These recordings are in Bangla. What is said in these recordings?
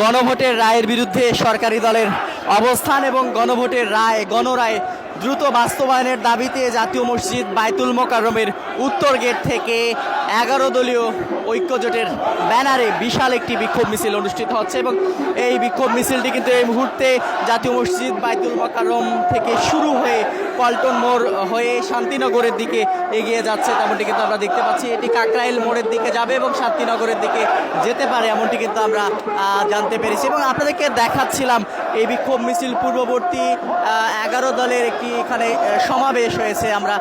গণভোটের রায়ের বিরুদ্ধে সরকারি দলের অবস্থান এবং গণভোটের গণরায় দ্রুত বাস্তবায়নের দাবিতে জাতীয় মসজিদ বাইতুল মোকাররমের উত্তর গেট থেকে 11 দলীয় ঐক্যজোটের ব্যানারে বিশাল একটি বিক্ষোভ মিছিল অনুষ্ঠিত হচ্ছে এবং এই বিক্ষোভ মিছিলটি কিন্তু এই মুহূর্তে জাতীয় মসজিদ বাইতুল মোকাররম থেকে শুরু হয়ে পল্টন মোড় হয়ে শান্তিনগরের দিকে এগিয়ে যাচ্ছে, তেমনটি কিন্তু আমরা দেখতে পাচ্ছি। এটি কাকরাইল মোড়ের দিকে যাবে এবং শান্তিনগরের দিকে যেতে পারে, এমনটি কিন্তু আমরা জানতে পেরেছি এবং আপনাদেরকে দেখাচ্ছিলাম এই বিক্ষোভ মিছিল পূর্ববর্তী 11 দলের একটি এখানে সমাবেশ হয়েছে। আমরা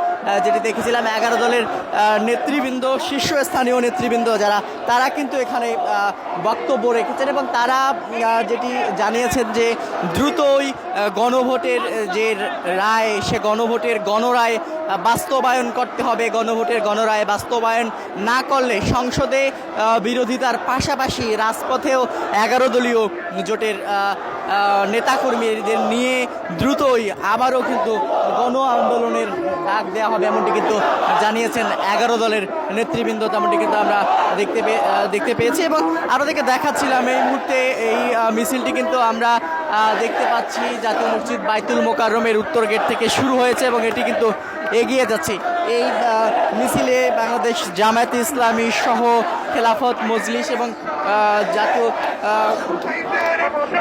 যেটি দেখেছিলাম 11 দলের নেতৃবৃন্দ, শীর্ষস্থানীয় নেতৃবৃন্দ যারা, তারা কিন্তু এখানে বক্তব্য রেখেছেন এবং তারা যেটি জানিয়েছেন যে দ্রুতই গণভোটের যে রায়, সে গণভোটের গণরায় বাস্তবায়ন করতে হবে। গণভোটের গণরায় বাস্তবায়ন না করলে সংসদে বিরোধিতার পাশাপাশি রাজপথেও 11 দলীয় জোটের নেতাকর্মীদের নিয়ে দ্রুতই আবারও কিন্তু গণ আন্দোলনের ডাক দেওয়া হবে, এমনটি কিন্তু জানিয়েছেন 11 দলের নেতৃবৃন্দ, তেমনটি কিন্তু আমরা দেখতে পেয়েছি এবং আপনাদেরকে দেখাচ্ছিলাম এই মুহূর্তে এই মিছিলটি কিন্তু আমরা দেখতে পাচ্ছি জাতীয় মসজিদ বাইতুল মোকাররমের উত্তর গেট থেকে শুরু হয়েছে এবং এটি কিন্তু এগিয়ে যাচ্ছে। এই মিছিলে বাংলাদেশ জামায়াতে ইসলামী সহ খেলাফত মজলিস এবং জাতীয়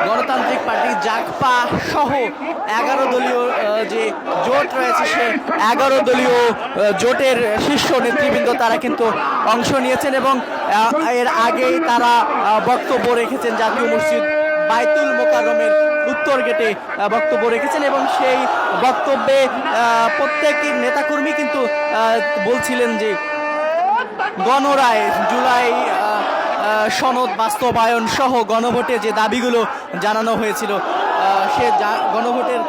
গণতান্ত্রিক পার্টি জাগপা সহ 11 দলীয় যে জোট রয়েছে, সে 11 দলীয় জোটের শীর্ষ নেতৃবৃন্দ তারা কিন্তু অংশ নিয়েছেন এবং এর আগেই তারা বক্তব্য রেখেছেন জাতীয় মসজিদ বাইতুল মোকাররমের উত্তর গেটে বক্তব্য রেখেছেন এবং সেই বক্তব্যে প্রত্যেকটি নেতাকর্মী কিন্তু বলছিলেন যে গণরায়, জুলাই সনদ বাস্তবায়ন সহ গণভোটে যে দাবিগুলো জানানো হয়েছিল, সে গণভোটের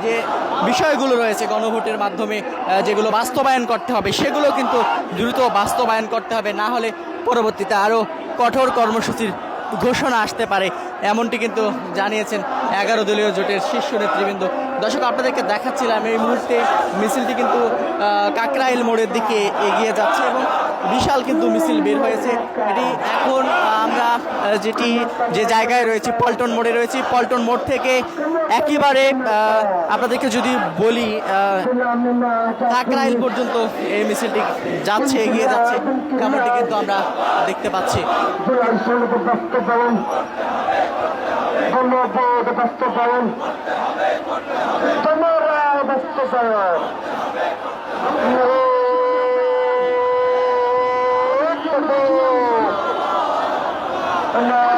যে বিষয়গুলো রয়েছে, গণভোটের মাধ্যমে যেগুলো বাস্তবায়ন করতে হবে সেগুলো কিন্তু দ্রুত বাস্তবায়ন করতে হবে, না হলে পরবর্তীতে আরও কঠোর কর্মসূচির ঘোষণা আসতে পারে, এমনটি কিন্তু জানিয়েছেন 11 দলীয় জোটের শীর্ষ নেতৃবৃন্দ। দর্শক, আপনাদেরকে দেখাচ্ছিলাম এই মুহূর্তে মিছিলটি কিন্তু কাকরাইল মোড়ের দিকে এগিয়ে যাচ্ছে এবং বিশাল কিন্তু মিছিল বের হয়েছে। এটি এখন আমরা যে জায়গায় রয়েছি, পল্টন মোড়ে রয়েছি। পল্টন মোড় থেকে একেবারে আপনাদেরকে যদি বলি কাকরাইল পর্যন্ত এই মিছিলটি যাচ্ছে, এগিয়ে যাচ্ছে, তেমনটি কিন্তু আমরা দেখতে পাচ্ছি। Allah